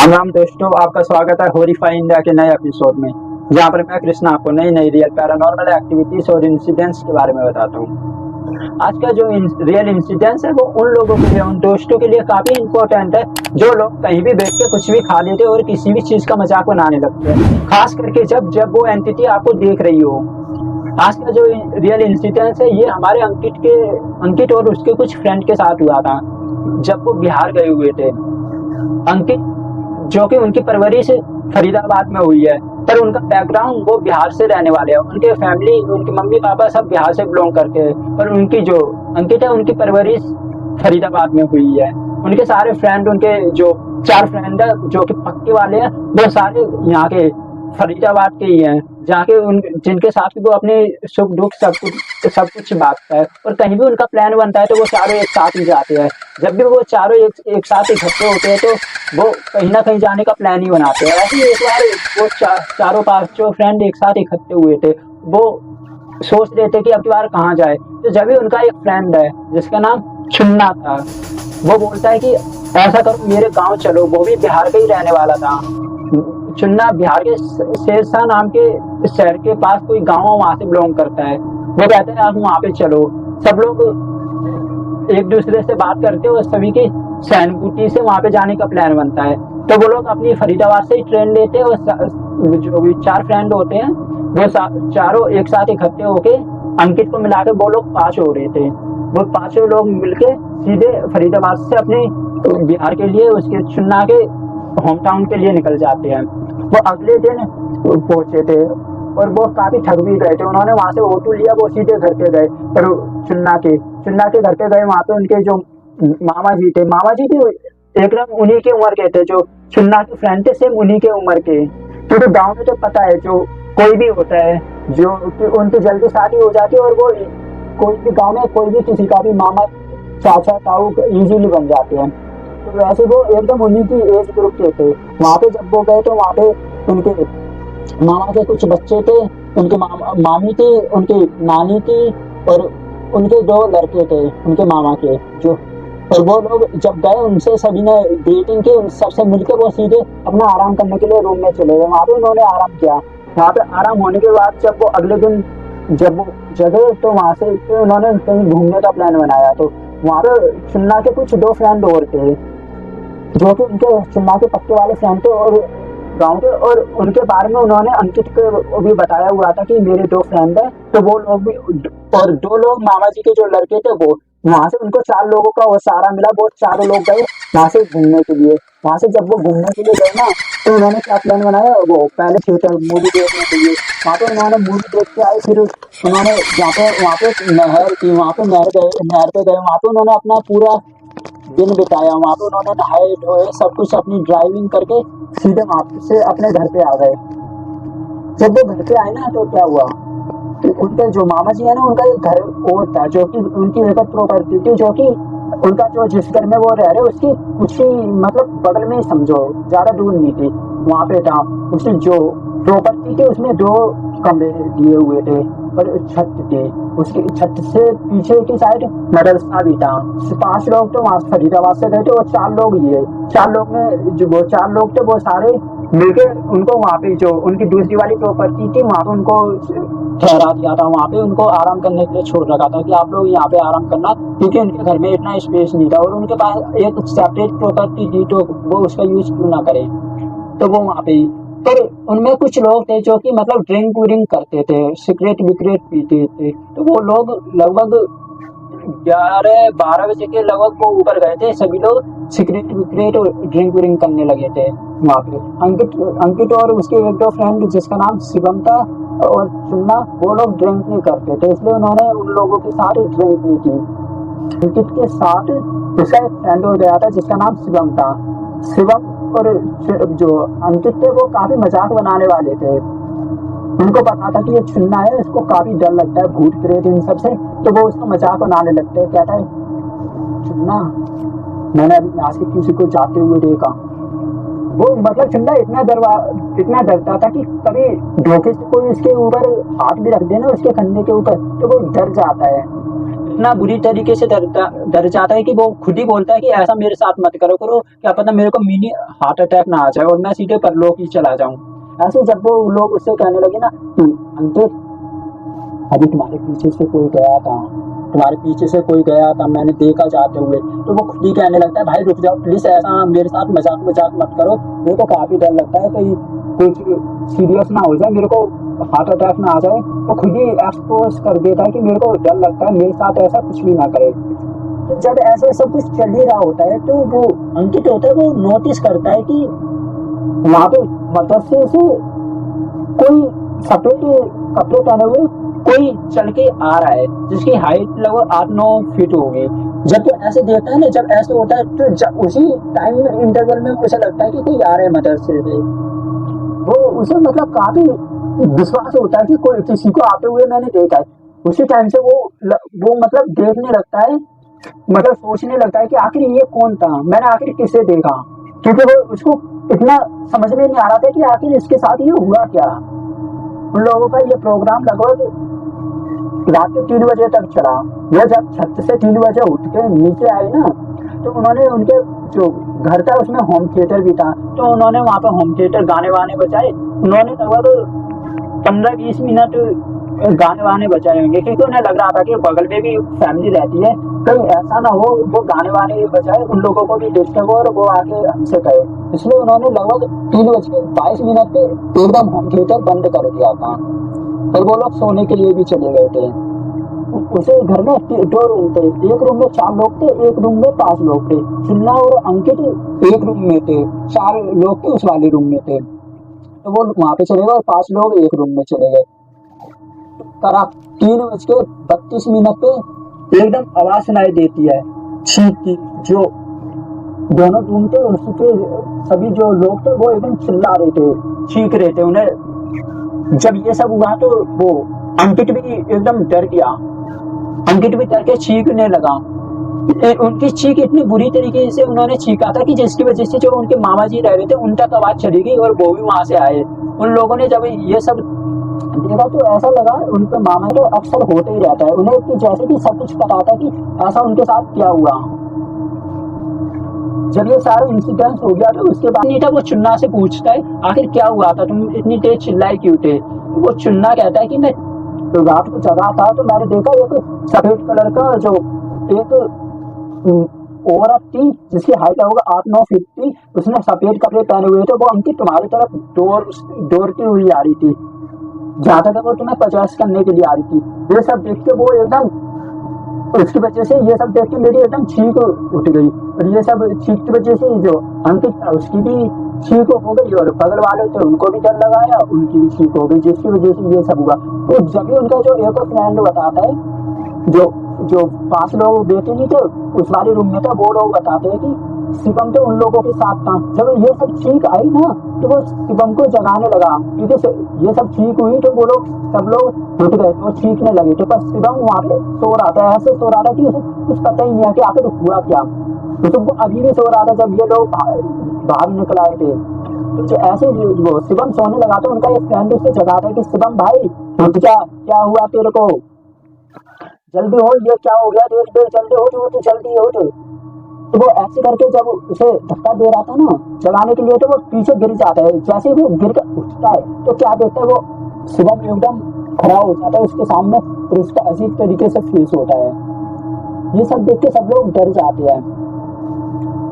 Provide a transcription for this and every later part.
राम राम दोस्तों, आपका स्वागत है हॉरीफाई इंडिया के नए एपिसोड में, जहां पर मैं कृष्णा आपको नई नई रियल पैरानॉर्मल एक्टिविटीज और इंसिडेंट्स के बारे में बताता हूँ। आज का जो रियल इंसिडेंट्स है वो उन लोगों के लिए, उन दोस्तों के लिए काफी इंपॉर्टेंट है जो लोग कहीं भी बैठ के कुछ भी खा लेते और किसी भी चीज का मजाक बनाने लगते हैं, खास करके जब जब वो एंटिटी आपको देख रही हो। आज का जो रियल इंसिडेंस है ये हमारे अंकित और उसके कुछ फ्रेंड के साथ हुआ था जब वो बिहार गए हुए थे। अंकित, जो कि उनकी परवरिश फरीदाबाद में हुई है, पर उनका बैकग्राउंड वो बिहार से रहने वाले हैं। उनके फैमिली, उनके मम्मी पापा सब बिहार से बिलोंग करते हैं, पर उनकी जो अंकित है उनकी परवरिश फरीदाबाद में हुई है। उनके सारे फ्रेंड, उनके जो 4 फ्रेंड है जो कि पक्के वाले हैं, वो सारे यहाँ के फरीदाबाद के ही हैं, जहाँ के जिनके साथ वो अपने सुख दुख सब कुछ बांटता है। और कहीं भी उनका प्लान बनता है तो वो चारों एक साथ ही जाते हैं। जब भी वो चारों एक साथ इकट्ठे होते हैं तो वो कहीं ना कहीं जाने का प्लान ही बनाते हैं। ऐसे ही एक बार वो चारों 5 फ्रेंड एक साथ इकट्ठे हुए थे। वो सोच रहे थे कि अब की बार कहाँ जाए, तो जब भी उनका एक फ्रेंड है जिसका नाम चुन्ना था, वो बोलता है कि ऐसा करो, मेरे गांव चलो। वो भी बिहार का ही रहने वाला था। चुन्ना बिहार के शेरशाह नाम के शहर के पास कोई गांव है, वहां से बिलोंग करता है। वो कहते हैं आप वहां पे चलो। सब लोग एक दूसरे से बात करते हैं और सभी की सहानुभूति से वहां पे जाने का प्लान बनता है। तो वो लोग अपनी फरीदाबाद से ही ट्रेन लेते हैं और जो भी 4 फ्रेंड होते हैं वो चारों एक साथ इकट्ठे होके, अंकित को मिलाकर वो लोग 5 हो रहे थे। वो 5 लोग मिलके सीधे फरीदाबाद से अपने बिहार के लिए, उसके चुन्ना के होम टाउन के लिए निकल जाते हैं। वो अगले दिन पहुंचे थे और वो काफी थक भी गए थे। उन्होंने वहां से ऑटो लिया, वो सीधे घर पे गए। पर चुन्ना के घर पे गए, वहां पे उनके जो मामा जी थे, मामा जी भी एकदम उन्हीं की उम्र के थे। जो चुन्ना के फ्रेंड थे सेम उन्हीं के उम्र के। क्योंकि गाँव में तो पता है जो कोई भी होता है जो उनकी जल्दी शादी हो जाती है और वो कोई भी गाँव में कोई भी किसी का भी मामा, चाचा, ताऊ इजीली बन जाते हैं। तो वैसे वो एकदम उन्हीं की एज ग्रुप के थे। वहां पे जब वो गए तो वहां पे उनके मामा के कुछ बच्चे थे, उनके मामी थी, उनकी नानी थी और उनके 2 लड़के थे उनके मामा के जो। और वो लोग जब गए, उनसे सभी ने ग्रीटिंग की, उन सबसे मिलकर वो सीधे अपना आराम करने के लिए रूम में चले गए। वहां पे उन्होंने आराम किया। वहां पे आराम होने के बाद जब वो अगले दिन जब वो जगह, तो वहां से उन्होंने कहीं घूमने का प्लान बनाया। तो वहां पे चुन्ना के कुछ 2 फ्रेंड और थे जो कि उनके चुन्ना के पक्के वाले फ्रेंड थे और गाँव के। और उनके बारे में उन्होंने अंकित को भी बताया हुआ था कि मेरे 2 फ्रेंड है। तो वो लोग भी, और 2 लोग मामा जी के जो लड़के थे वो, वहां से उनको 4 लोगों का वो सहारा मिला। वो चारों लोग गए वहां से घूमने के लिए। वहां से जब वो घूमने के लिए गए ना, तो उन्होंने क्या प्लान बनाया, वो पहले थिएटर मूवी देखने के लिए वहां पे उन्होंने मूवी देख के आए। फिर उन्होंने वहां पे नहर थी, वहां पे नहर पे गए। वहां पे उन्होंने अपना पूरा दिन बिताया। वहां पे उन्होंने नहाए धोए, सब कुछ अपनी ड्राइविंग करके सीधे वहां से अपने घर पे आ गए। जब वो घर पे आए ना, तो क्या हुआ, उनके जो मामा जी है ना, उनका एक घर और था जो कि उनकी एक प्रॉपर्टी थी, जो कि उनका जो जिस घर में वो रह रहे उसकी कुछ ही मतलब बगल में ही समझो, ज्यादा दूर नहीं थी। वहां पे था उसकी जो प्रॉपर्टी थी, उसमें 2 कमरे दिए हुए थे और छत थी। उसकी छत से पीछे की साइड मदरसा भी था। 5 लोग तो वहां फरीदाबाद से गए थे और 4 लोग ये 4 लोग में जो वो 4 लोग थे वो सारे मिलके उनको वहां पे जो उनकी दूसरी वाली प्रॉपर्टी थी वहां पे उनको ठहरा दिया था। वहां पे उनको आराम करने के लिए छोड़ रखा था कि आप लोग यहाँ पे आराम करना, क्योंकि उनके घर में इतना स्पेस नहीं था और उनके पास एक सेपरेट प्रॉपर्टी थी, तो वो उसका यूज क्यों ना करे। तो वो वहां पे, पर उनमें कुछ लोग थे जो कि मतलब ड्रिंक व्रिंक करते थे, सिगरेट विगरेट पीते थे। तो वो लोग लगभग 11-12 बजे के लगभग वो ऊपर गए थे। सभी लोग सिगरेट विगरेट और ड्रिंक व्रिंक करने लगे थे वहां पे। अंकित और उसके 1-2 फ्रेंड जिसका नाम शिवम था और चुन्ना, वो लोग ड्रिंक नहीं करते थे, इसलिए उन्होंने उन लोगों के साथ ड्रिंक नहीं की। अंकित के साथ उसका एक फ्रेंड हो गया था जिसका नाम शिवम था। शिवम और जो अंकित थे वो काफी मजाक बनाने वाले थे। उनको पता था कि ये चुन्ना है, इसको काफी डर लगता है भूत प्रेत इन सब से, तो वो उसका मजाक बनाने लगते हैं। कहता है, चुन्ना, मैंने अभी यहाँ से किसी को जाते हुए देखा। वो मतलब चुन्ना इतना डरता था कि कभी धोखे से कोई इसके ऊपर हाथ भी रख देना उसके कंधे के ऊपर, तो वो डर जाता है। इतना बुरी तरीके से डर जाता है कि वो खुद ही बोलता है कि ऐसा मेरे साथ मत करो करो, क्या पता मेरे को मिनी हार्ट अटैक ना आ जाए और मैं सीधे परलोक ही चला जाऊं। ऐसे जब वो लोग उससे कहने लगे ना कि अंकित, अभी तुम्हारे पीछे से कोई गया था, तुम्हारे पीछे से कोई गया था, मैंने देखा जाते हुए, तो वो खुद ही कहने लगता है भाई रुक जाओ प्लीज, ऐसा मेरे साथ मजाक मजाक मत करो, मेरे को काफी डर लगता है कहीं कुछ सीरियस ना हो जाए, मेरे को हार्ट अटैक ना आ जाए। वो खुद ही एक्सपोज कर देता है कि मेरे को डर लगता है, मेरे साथ ऐसा कुछ भी ना करे। तो जब ऐसे सब कुछ चल ही रहा होता है तो वो अंकित होता है, वो नोटिस करता है कि वहां पे मदरसे से कोई सफेद कपड़े पहने हुए कोई चल के आ रहा है, जिसकी हाइट लगभग 8-9 फीट होगी। जब तो ऐसे देखता है ना, जब ऐसे होता है तो उसी टाइम इंटरवल में मुझे लगता है कि कोई आ रहा है मदरसे से, वो उसे मतलब काफी विश्वास होता है कि कोई किसी को आते हुए मैंने देखा है। उसी टाइम से वो मतलब देखने लगता है, मतलब सोचने लगता है कि आखिर ये कौन था, मैंने आखिर किसे देखा, क्योंकि वो उसको इतना समझ में नहीं आ रहा था कि आखिर इसके साथ ये हुआ क्या। उन लोगों का ये प्रोग्राम लगभग रात के 3 बजे तक चला। वो जब छत से 3 बजे उठ के नीचे आए ना, तो उन्होंने उनके जो घर था उसमें होम थिएटर भी था, तो उन्होंने वहां पर होम थिएटर गाने वाने बजाए। उन्होंने लगभग 15-20 मिनट गाने वाने बजाए होंगे, क्योंकि उन्हें लग रहा था कि बगल में भी फैमिली रहती है, कहीं ऐसा ना हो वो गाने वाने बजाए उन लोगों को भी डिस्टर्ब हो और वो आके हमसे कहे। इसलिए उन्होंने लगभग 3:22 पे एकदम होम थिएटर बंद कर दिया था और वो लोग सोने के लिए भी चले गए थे। उसे घर में 2 रूम थे, एक रूम में 4 लोग थे, एक रूम में 5 लोग थे। चिन्ना और अंकित एक रूम में थे, 4 लोग थे उस वाले रूम में थे, तो वो वहां पे चले गए और 5 लोग एक रूम में चले गए। करा 3:32 पे एकदम आवाज सुनाई देती है चीख की, जो दोनों रूम थे उसके सभी जो लोग थे वो एकदम चिल्ला रहे थे, चीख रहे थे। उन्हें जब ये सब हुआ तो वो अंकित भी एकदम डर गया, अंकित भी डर के चीखने लगा। उनकी चीख इतनी बुरी तरीके से उन्होंने चीखा था कि जिसकी वजह से जो उनके मामा जी रह रहे थे उन तक आवाज चली गई और वो भी वहां से आए। उन लोगों ने जब ये सब देखा तो ऐसा लगा, उनके मामा तो अक्सर होते ही रहता है उन्हें कि जैसे कि सब कुछ पता था कि ऐसा उनके साथ क्या हुआ। जब ये सारा इंसिडेंट हो गया तो उसके बाद नहीं था, वो चुन्ना से पूछता है आखिर क्या हुआ था, तुम इतनी तेज चिल्लाए क्यों थे। तो वो चुन्ना कहता है कि मैं तो रात को जगा था तो मैंने देखा एक सफेद कलर का जो एक औरत थी जिसकी हाइट होगा 8-9 फीट थी, उसने सफेद कपड़े पहने हुए थे, वो अंकित तुम्हारी तरफ दौड़ती हुई आ रही थी, जहां तक वो तुम्हें पचास करने के लिए आ रही थी। ये सब देख के वो एकदम, उसकी वजह से ये सब देख के मेरी एकदम छींक उठ गई और ये सब छींक की वजह से जो अंकित था उसकी भी छींक हो गई और बगल वाले थे उनको भी डर लगाया, उनकी भी छींक हो गई, जिसकी वजह से ये सब हुआ। तो जब भी उनका जो एक और फ्रेंड बताता है, जो जो 5 लोग बेटे नहीं थे उस वाले रूम में था, वो लोग बताते हैं कि शिवम तो उन लोगों के साथ था। जब ये सब चीख आई ना तो वो शिवम को जगाने लगा, क्योंकि ये सब चीख हुई तो वो लोग सब लोग उठ गए, वो चीखने लगे। तो बस शिवम वहां पे सो रहा था, ऐसे सो रहा था कि उसे कुछ पता ही नहीं है कि आखिर हुआ क्या। तो वो अभी भी सो रहा था जब ये लोग बाहर निकल आए थे। तो ऐसे वो शिवम सोने लगा तो उनका एक फ्रेंड उसे जगाता है कि शिवम भाई उठ जा, क्या हुआ तेरे को, जल्दी हो, ये क्या हो गया, देख देख जल्दी उठ जल्दी उठ। तो वो ऐसे करके जब उसे धक्का दे रहा था ना जगाने के लिए, तो वो पीछे गिर जाता है। जैसे ही वो गिर कर उठता है तो क्या देखता है, वो शिवम एकदम खड़ा हो जाता है उसके सामने और उसका अजीब तरीके से फेस होता है। ये सब देख के सब लोग डर जाते हैं,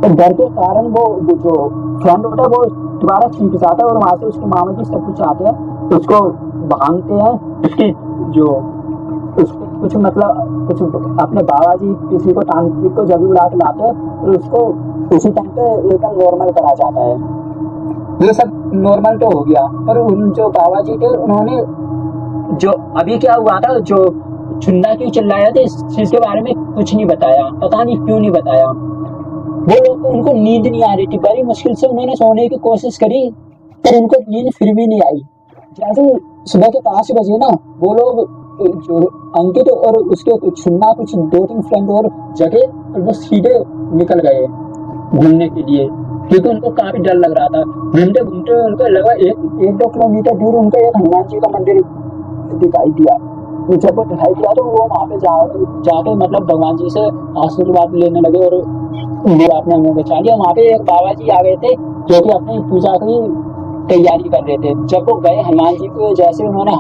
तो डर के कारण वो जो फ्रेंड होता है वो दोबारा छींक जाता है और वहां से उसके मामा जी सब कुछ आते हैं, उसको भांगते हैं, उसकी जो उसके कुछ मतलब कुछ अपने बाबा जी किसी को तांत्रिक को जब उड़ा के लाते हैं और उसको उसी टाइम पे एकदम नॉर्मल करा जाता है। ये सब नॉर्मल तो हो गया, पर उन जो बाबा जी थे उन्होंने जो अभी क्या हुआ था, जो चुन्ना क्यों चिल्लाया था इस चीज के बारे में कुछ नहीं बताया, पता नहीं क्यों नहीं बताया। वो लोग उनको नींद नहीं आ रही थी, बड़ी मुश्किल से उन्होंने सोने की कोशिश करी पर उनको नींद फिर भी नहीं आई। जैसे सुबह के 5 बजे ना वो लोग जो अंकित और उसके चुन्ना कुछ 2-3 फ्रेंड और जगह और वो सीधे निकल गए घूमने के लिए, क्योंकि उनको काफी डर लग रहा था। घूमते घूमते उनको लगा 1-2 किलोमीटर दूर उनको एक हनुमान जी का मंदिर दिखाई दिया। जब वो दिखाई दिया तो वो वहाँ पे जाके मतलब भगवान जी से आशीर्वाद लेने लगे और वो अपने मुंह पे छा लिया। वहाँ पे एक बाबा जी आ गए थे जो कि अपनी पूजा की तैयारी कर रहे थे। जब वो गए हनुमान जी को, जैसे उन्होंने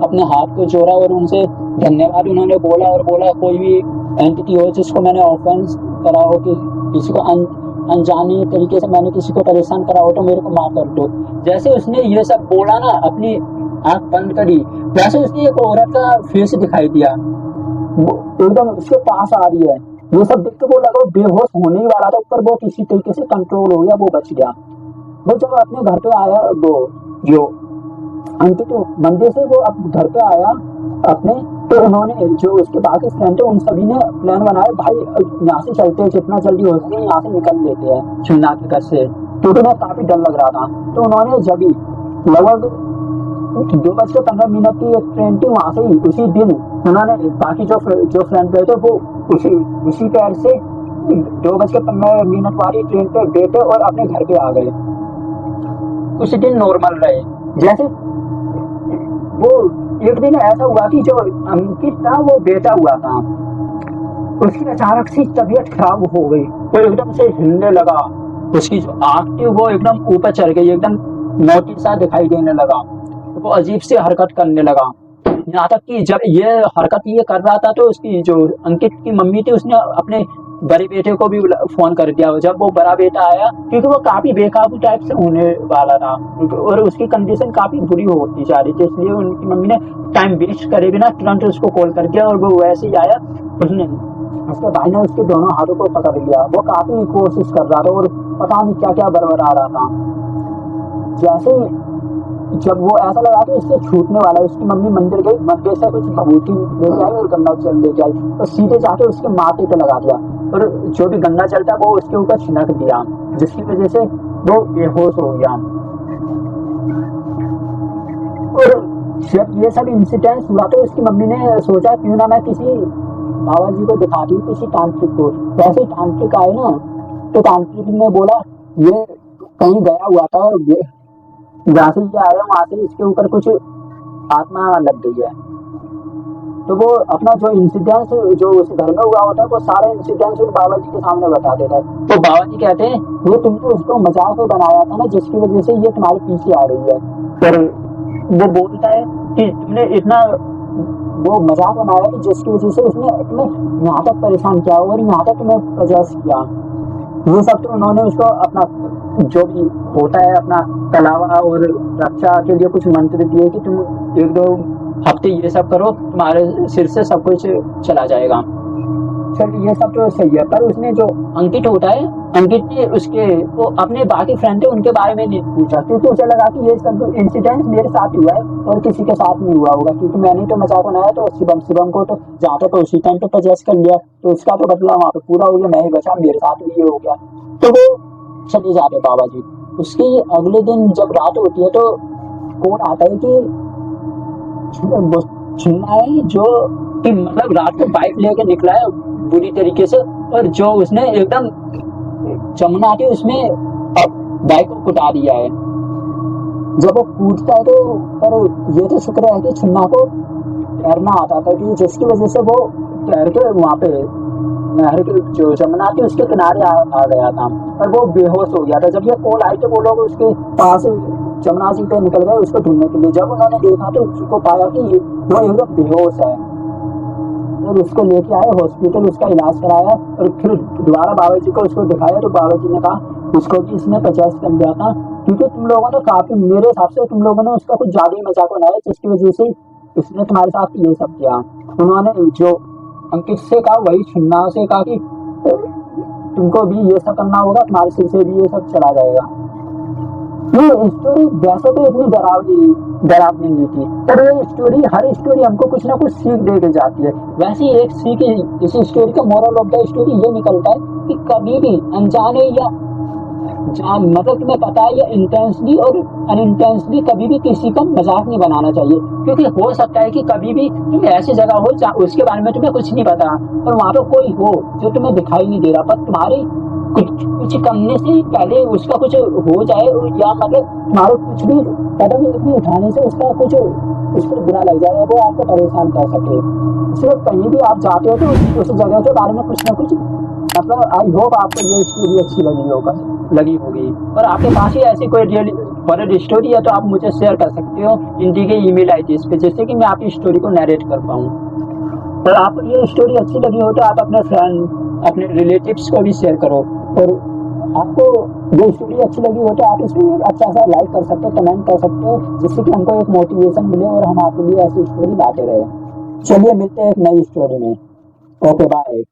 अपने हाथ को जोड़ा और उनसे धन्यवाद उन्होंने बोला और बोला कोई भी एंटिटी हो जिसको मैंने ऑफेंस करा हो, कि किसी को अनजाने तरीके से मैंने किसी को परेशान करा हो तो मेरे को माफ कर दो। जैसे उसने ये सब बोला ना, अपनी आंख बंद करी, वैसे उसने एक औरत का फेस दिखाई दिया, वो एकदम उसके पास आ रही है। ये सब देख के वो लगा बेहोश होने ही वाला था, पर वो किसी तरीके से कंट्रोल हो गया, वो बच गया। वो जब अपने घर पे आया, वो जो अंकित मंदिर से वो अब घर पे आया अपने, तो उन्होंने जो उसके बाकी फ्रेंड थे उन सभी ने प्लान बनाया, भाई यहाँ से चलते हैं, जितना जल्दी हो सके यहाँ से निकल लेते हैं शिमला के घर से, क्योंकि उन्हें काफी डर लग रहा था। तो उन्होंने जब ही लगभग 2:15 की एक ट्रेन थी, वहां से ही उसी दिन उन्होंने बाकी जो फ्रेंड गए थे वो उसी पैर से 2:15 वाली ट्रेन पे बैठे और अपने घर पे आ गए। उसी दिन नॉर्मल रहे। जैसे वो एक दिन ऐसा हुआ कि जो अंकित था वो बैठा हुआ था, उसकी अचानक से तबीयत खराब हो गई, वो एकदम से हिलने लगा, उसकी जो आंख थी वो एकदम ऊपर चढ़ गई, एकदम मोटी सा दिखाई देने लगा, वो अजीब से हरकत करने लगा। यहाँ तक कि जब ये हरकत ये कर रहा था तो उसकी जो अंकित की मम्मी थी उसने अपने बड़े बेटे को भी फोन कर दिया। जब वो बड़ा बेटा आया, क्योंकि वो काफी बेकाबू टाइप से होने वाला था और उसकी कंडीशन काफी बुरी होती जा रही थी, इसलिए उनकी मम्मी ने टाइम वेस्ट करे बिना तुरंत उसको कॉल कर दिया और वो वैसे ही आया। उसके भाई ने उसके दोनों हाथों को पकड़ लिया, वो काफी कोशिश कर रहा था और पता नहीं क्या क्या बरबरा रहा था। जैसे ही जब वो ऐसा लगा कि इससे छूटने वाला है, उसकी मम्मी मंदिर गई, मंदिर से कुछ भभूति लेके आई और गंगा जल लेके आई, तो सीधे जाके उसके माथे पे लगा दिया और जो भी गंगा जल था वो उसके ऊपर छिड़क दिया, जिसकी वजह से वो बेहोश हो गया। और जब ये सब इंसिडेंट हुआ तो उसकी मम्मी ने सोचा क्यों ना मैं किसी बाबा जी को दिखाती हूँ, किसी तांत्रिक को। वैसे ही तांत्रिक आए ना, तो तांत्रिक ने बोला ये कहीं गया हुआ था, जहाँ से ये आया वहां से इसके ऊपर कुछ आत्मा लग गई है। तो वो अपना जो इंसिडेंस जो उस घर में हुआ होता है वो सारे इंसिडेंस उन बाबा जी के सामने बता देता है। तो बाबा जी कहते हैं ये तुमने उसको मजाक में बनाया था ना, जिसकी वजह से ये तुम्हारे पीछे आ गई है। फिर वो बोलता है कि तुमने इतना वो मजाक बनाया कि जिसकी वजह से उसने तुम्हें यहाँ तक परेशान किया और यहाँ तक तुम्हें पजेस किया। ये सब तो उन्होंने उसको अपना जो भी होता है अपना कलावा और रक्षा के लिए कुछ मंत्र दिए कि तुम 1-2 हफ्ते ये सब करो, तुम्हारे सिर से सब कुछ चला जाएगा। चल ये सब तो सही है, पर उसने जो अंकित होता है, अंकित ने उसके वो अपने बाकी फ्रेंड थे उनके बारे में नहीं पूछा, क्योंकि उसे लगा कि ये सब इंसिडेंट मेरे साथ हुआ है और किसी के साथ नहीं हुआ होगा, क्योंकि मैंने तो मजाक बनाया तो शिवम को तो जाता तो उसी टाइम पे पजेस कर लिया, तो उसका तो बदला वहां पे पूरा हो गया, मैं ही बचा, मेरे साथ भी ये हो गया। तो वो चले जाते बाबा जी। उसके अगले दिन जब रात होती है तो कौन आता है कि छुन्ना है जो कि मतलब रात को बाइक लेके निकला है बुरी तरीके से, और जो उसने एकदम जमुना के उसमें बाइक को कुटा दिया है। जब वो कूदता है तो पर ये तो शुक्र है कि छुन्ना को तैरना आता था, कि जिसकी वजह से वो तैर के वहां पे नहर के जो जमुना थी उसके किनारे आ गया था, पर वो बेहोश हो गया था। जब ये कॉल आई तो वो लोग उसके पास जमुना जी पे निकल गए उसको ढूंढने के लिए। जब उन्होंने देखा तो उसको पाया कि वो एकदम बेहोश है, और उसको लेके आए हॉस्पिटल, उसका इलाज कराया और फिर दोबारा बाबा जी को उसको दिखाया तो बाबा जी ने कहा उसको भी इसने 50 कर दिया था, क्योंकि तुम लोगों ने काफी, मेरे हिसाब से तुम लोगों ने उसका कुछ ज्यादा ही मजाक बनाया, जिसकी वजह से उसने तुम्हारे साथ ये सब किया। उन्होंने जो अंकित से कहा वही छुन्ना से कहा कि तुमको भी ये सब करना होगा, तुम्हारे सिर से भी ये सब चला जाएगा। ये स्टोरी वैसे तो इतनी डरावनी नहीं थी, पर ये स्टोरी, हर स्टोरी हमको कुछ ना कुछ सीख दे के जाती है। वैसे एक सीख इस स्टोरी का मोरल ऑफ द स्टोरी ये निकलता है कि कभी भी अनजाने या मतलब तुम्हें पता है या इंटेंसली और अनइंटेंसली कभी भी किसी का मजाक नहीं बनाना चाहिए, क्योंकि हो सकता है कि कभी भी तुम ऐसी जगह हो जहाँ उसके बारे में तुम्हें कुछ नहीं पता और वहां पे कोई हो जो तुम्हें दिखाई नहीं दे रहा, पर तुम्हारे कुछ करने से पहले उसका कुछ हो जाए, या मतलब तुम्हारे कुछ भी कदम भी उठाने से उसका कुछ उस पर बुरा लग जाए, वो आपको परेशान कर सके। इसलिए कहीं भी आप जाते हो तो उस जगह के बारे में कुछ ना कुछ, मतलब आई होप आपको ये स्टोरी अच्छी लगी होगी। और आपके पास ही ऐसी कोई रियल हॉरर स्टोरी है तो आप मुझे शेयर कर सकते हो हिंदी के ईमेल आईडी पे, जिससे कि मैं आपकी स्टोरी को नरेट कर पाऊँ। और आपको ये स्टोरी अच्छी लगी हो तो आप अपने फ्रेंड, अपने रिलेटिव्स को भी शेयर करो। और आपको जो स्टोरी अच्छी लगी हो तो आप इसमें एक अच्छा सा लाइक कर सकते हो, कमेंट कर सकते हो, जिससे कि हमको एक मोटिवेशन मिले और हम आपके लिए ऐसी स्टोरी लाते रहे। चलिए मिलते हैं एक नई स्टोरी में। Okay bye.